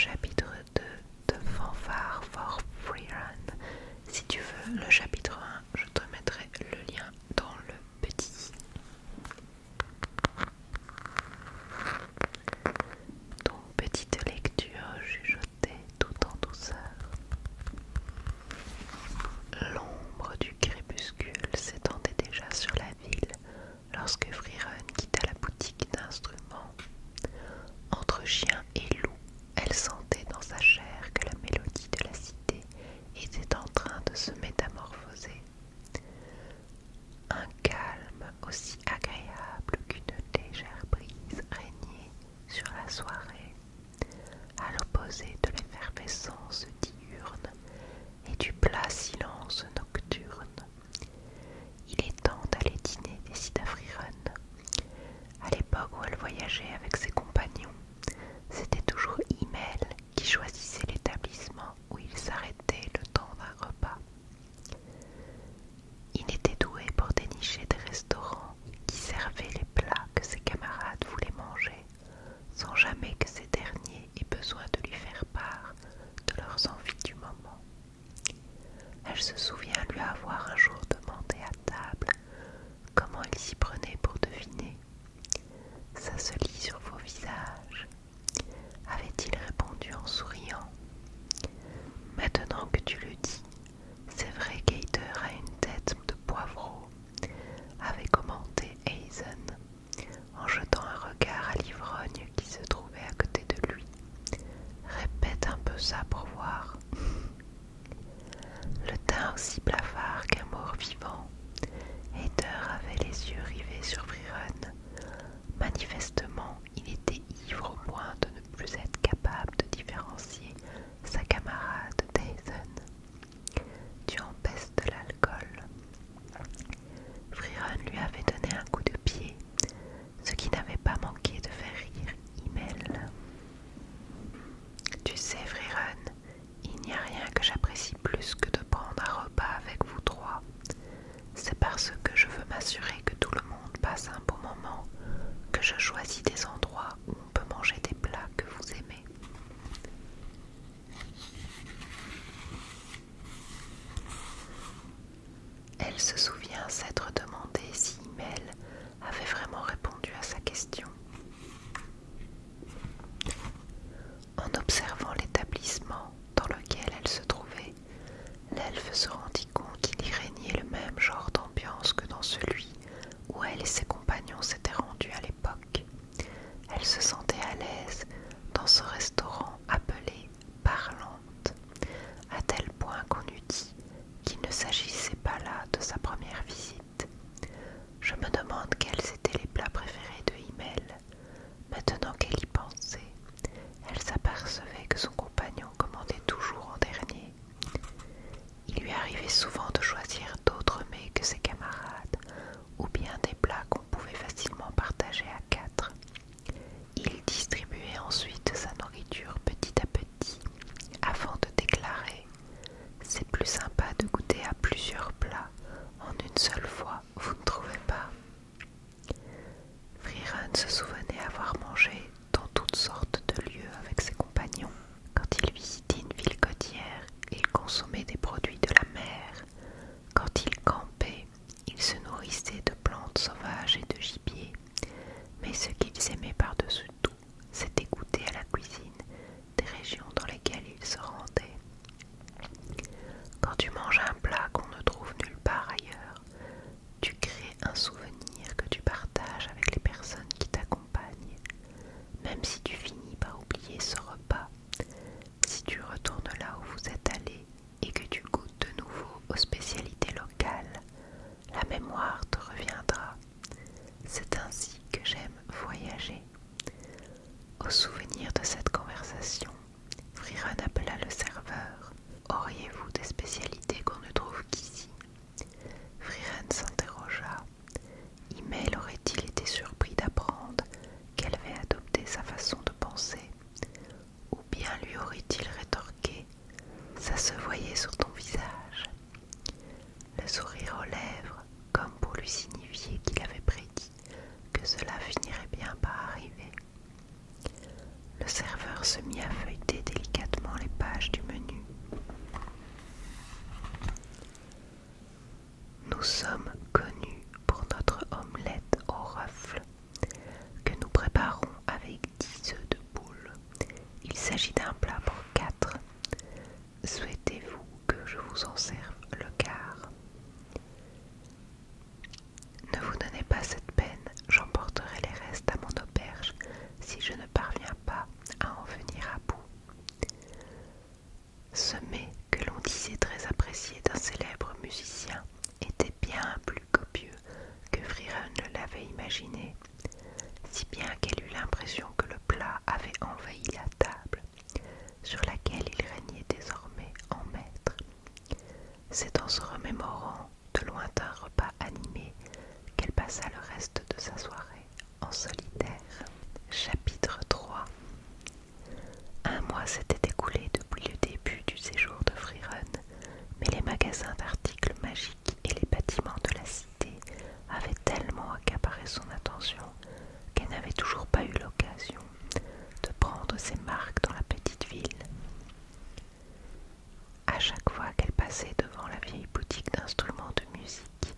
chapitre 2 de Fanfare for Freerun. Si tu veux le chapitre 1, je te mettrai le lien dans le petit. Donc petite lecture chuchotée tout en douceur. L'ombre du crépuscule s'étendait déjà sur la ville lorsque Freerun quitta la boutique d'instruments. Entre chien et loup, elle sentait dans sa chair que la mélodie de la cité était en train de se métamorphoser. Un calme aussi agréable qu'une légère brise régnait sur la soirée, à l'opposé de l'effervescence diurne et du plat silence nocturne. Il est temps d'aller dîner, décida Freerun. À l'époque où elle voyageait avec ses compagnons, c'était toujours Himmel qui choisissait l'établissement où il s'arrêtait le temps d'un repas. Il était doué pour dénicher des restaurants qui servaient les plats que ses camarades voulaient manger, sans jamais que ces derniers aient besoin de lui faire part de leurs envies du moment. Elle se souvient lui avoir un jour demandé à table comment il s'y prenait pour deviner. Ça se lit sur vos visages, avait-il répondu en souriant. Maintenant que tu le dis, c'est vrai qu'Hader a une tête de poivreau, avait commenté Hazen, en jetant un regard à l'ivrogne qui se trouvait à côté de lui. Répète un peu ça pour voir. Le teint aussi blafard qu'un mort vivant, Hader avait les yeux rivés sur Freerun. Manifestement, il était ivre au point de ne plus être capable de différencier sa camarade d'Hazen. Tu empestes de l'alcool. Freerun lui avait donné un coup de pied, ce qui n'avait pas manqué de faire rire Himmel. Tu sais, Freerun, il n'y a rien que j'apprécie plus que de prendre un repas avec vous trois. C'est parce que je veux m'assurer que tout le monde passe un bon moment que je choisis des endroits où on peut manger des plats que vous aimez. Elle se souvient s'être demandé si Himmel avait vraiment répondu à sa question. En observant l'établissement dans lequel elle se trouvait, l'elfe se rendit compte qu'il y régnait le même genre d'ambiance que dans celui où elle et ses compagnons s'étaient rendus à l'époque. Elle se sentait à l'aise dans ce restaurant appelé Parlante, à tel point qu'on eût dit qu'il ne s'agissait pas là de sa première visite. Je me demande quels étaient les plats préférés de Himmel. Maintenant qu'elle y pensait, elle s'apercevait que son compagnon commandait toujours en dernier. Il lui arrivait souvent de choisir d'autres mets que ses camarades, ou bien des plats qu'on pouvait facilement partager à quatre. Il distribuait ensuite sa nourriture petit à petit, avant de déclarer « C'est plus sympa de goûter à plusieurs plats en une seule fois, vous ne trouvez pas ?» Freerun se souvenait avoir mangé dans toutes sortes de lieux avec ses compagnons. Quand il visitait une ville côtière, il consommait des produits de la mer. Quand il campait, il se nourrissait de plantes sauvages et de gibier. Mais ce qu'ils aimaient par-dessus tout, c'était goûter à la cuisine des régions dans lesquelles ils se rendaient. Quand tu manges un plat qu'on ne trouve nulle part ailleurs, tu crées un souvenir que tu partages avec les personnes qui t'accompagnent. Même si tu finis par oublier ce repas, si tu retournes là où vous êtes allé et que tu goûtes de nouveau aux spécialités locales, la mémoire te reviendra. C'est ainsi que j'aime voyager. Au souvenir de cette conversation, Freerun appela le serveur. Auriez-vous des spécialités qu'on ne trouve qu'ici? Freerun s'interrogea. Himmel aurait-il été surpris d'apprendre qu'elle avait adopté sa façon de penser? Ou bien lui aurait-il rétorqué « Ça se voyait sur ton visage ?» Le sourire aux lèvres, comme pour lui signifier qu'il avait prédit que cela finirait bien par arriver. Le serveur se mit à feuilleter des sommes connus pour notre omelette au rafle que nous préparons avec 10 œufs de poule. Il s'agit d'un plat pour 4. Souhaitez-vous que je vous en serve le quart? Ne vous donnez pas cette peine, j'emporterai les restes à mon auberge si je ne parviens pas à en venir à bout. Ce mets que l'on disait très apprécié d'un célèbre musicien était bien plus copieux que Frieren ne l'avait imaginé, si bien qu'elle eut l'impression que le plat avait envahi la table, sur laquelle il régnait désormais en maître. C'est en se remémorant de lointains repas animés qu'elle passa le reste de sa soirée en solitaire. Chapitre 3. Un mois s'était écoulé depuis le début du séjour de Frieren, mais les magasins d'articles magiques et les bâtiments de la cité avaient tellement accaparé son attention qu'elle n'avait toujours pas eu l'occasion de prendre ses marques dans la petite ville. À chaque fois qu'elle passait devant la vieille boutique d'instruments de musique,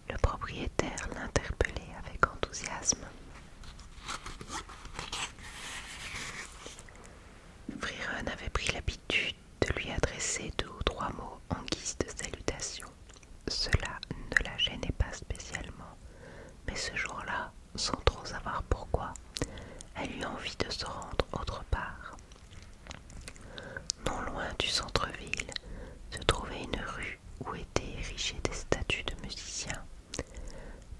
le propriétaire l'interpellait avec enthousiasme. Frieren avait pris l'habitude de lui adresser 2 ou 3 mots en guise de salutation. Cela ne la gênait pas spécialement, mais ce jour-là, sans trop savoir pourquoi, elle eut envie de se rendre autre part. Non loin du centre-ville se trouvait une rue où étaient érigées des statues de musiciens.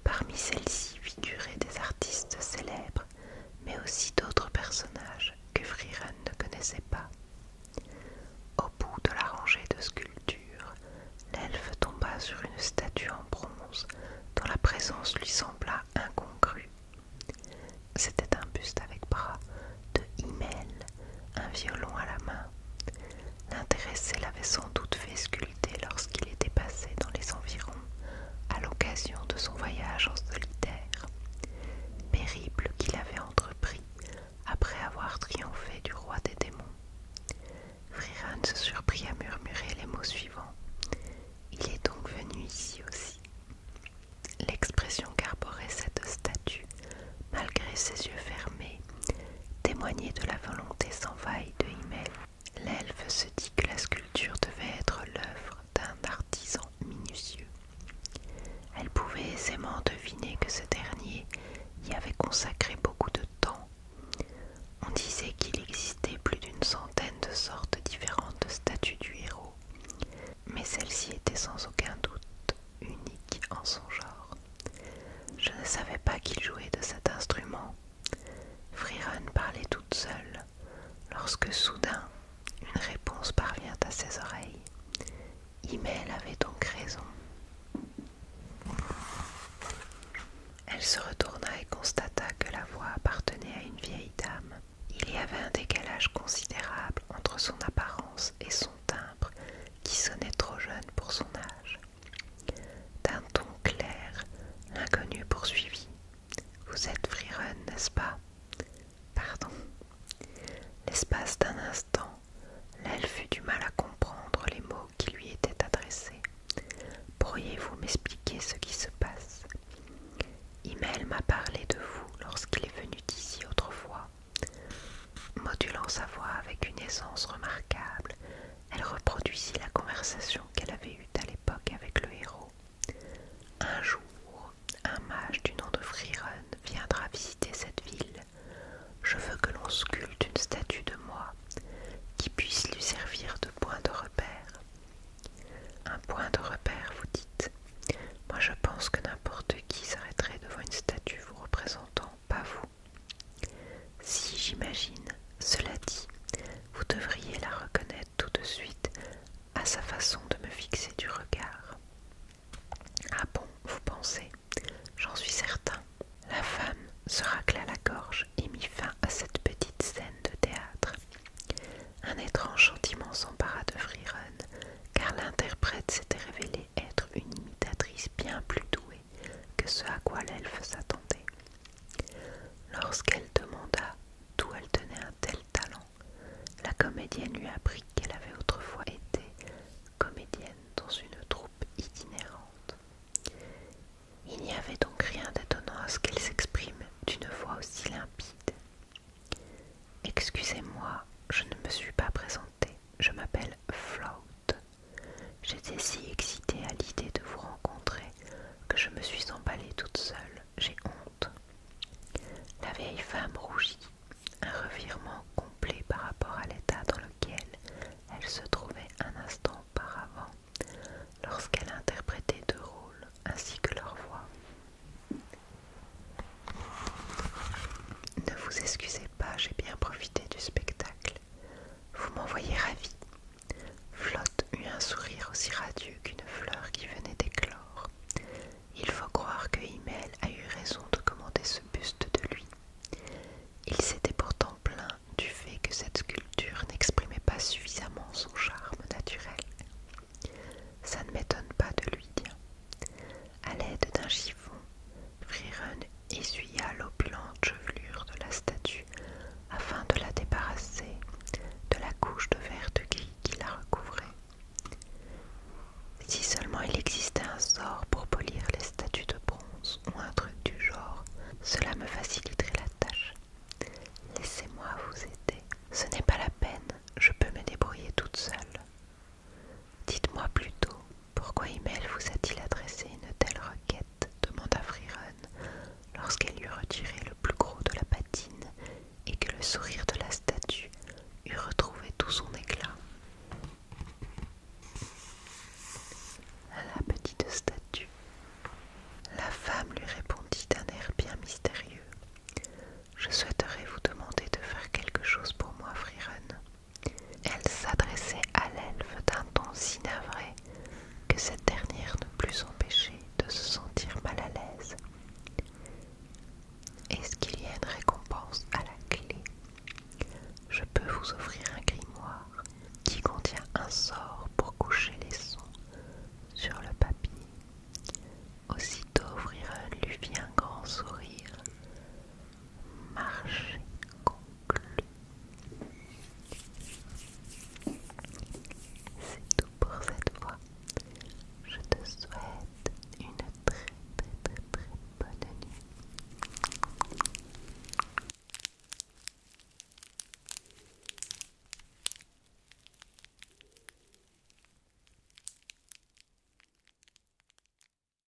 Parmi celles-ci figuraient des artistes célèbres, mais aussi d'autres personnages que Frieren ne connaissait pas. Au bout de la rangée de sculptures, l'elfe tomba sur une statue en bronze dont la présence lui sembla incongrue. C'était un buste avec bras de Himmel, un violon à la main. L'intéressé l'avait sans doute fait sculpter lorsqu'il était passé dans les environs à l'occasion de son voyage en solitaire, périple qu'il avait entrepris après avoir triomphé du roi des démons. Frieren se surprit à murmurer les mots suivants. Il est donc venu ici aussi. L'expression qu'arborait cette statue, malgré ses yeux fermés, témoignait de la volonté sans faille de Himmel. L'elfe se dit que la sculpture devait être l'œuvre d'un artisan minutieux. Elle pouvait aisément deviner que ce dernier y avait consacré beaucoup de temps. On disait qu'il existait plus d'une centaine de sortes différentes de statues du héros, mais celle-ci était sans aucun doute unique en son genre. Je ne savais pas qu'il jouait de cet instrument. Frieren parlait toute seule, lorsque soudain, une réponse parvint à ses oreilles. Himmel avait donc raison. Elle se retourna et constata que la voix appartenait à une vieille dame. Il y avait un décalage considérable entre son apparence et son timbre, qui sonnait trop jeune pour son âge. D'un ton clair, l'inconnu poursuivit. « Vous êtes Frieren, n'est-ce pas ?»« Pardon. » L'espace d'un instant, l'elfe eut du mal à comprendre les mots qui lui étaient adressés. « Pourriez-vous m'expliquer ce qui se passe ?» Himmel m'a parlé de vous lorsqu'il est venu d'ici autrefois. Modulant sa voix avec une aisance remarquable, elle reproduisit la conversation qu'elle avait eue à l'époque avec le héros. Un jour, un mage du nom de Frieren viendra visiter cette ville. Je veux que l'on sculpte une statue de moi qui puisse lui servir de point de repère. Un point de repère, vous dites? Moi je pense que n'importe qui s'arrêterait devant une statue vous représentant, pas vous. Si, j'imagine. Cela dit, vous devriez la reconnaître tout de suite à sa façon de me fixer du regard. Ah bon, vous pensez? J'en suis certain. La femme se racla la gorge et mit fin à cette petite scène de théâtre. Un étrange sentiment s'empara de Frieren, car l'interprète s'était révélée être une imitatrice bien plus douée que ce à quoi l'elfe s'attendait. Lorsqu'elle demanda d'où elle tenait un tel talent, la comédienne lui apprit qu'elle avait autrefois été comédienne dans une troupe itinérante. aussi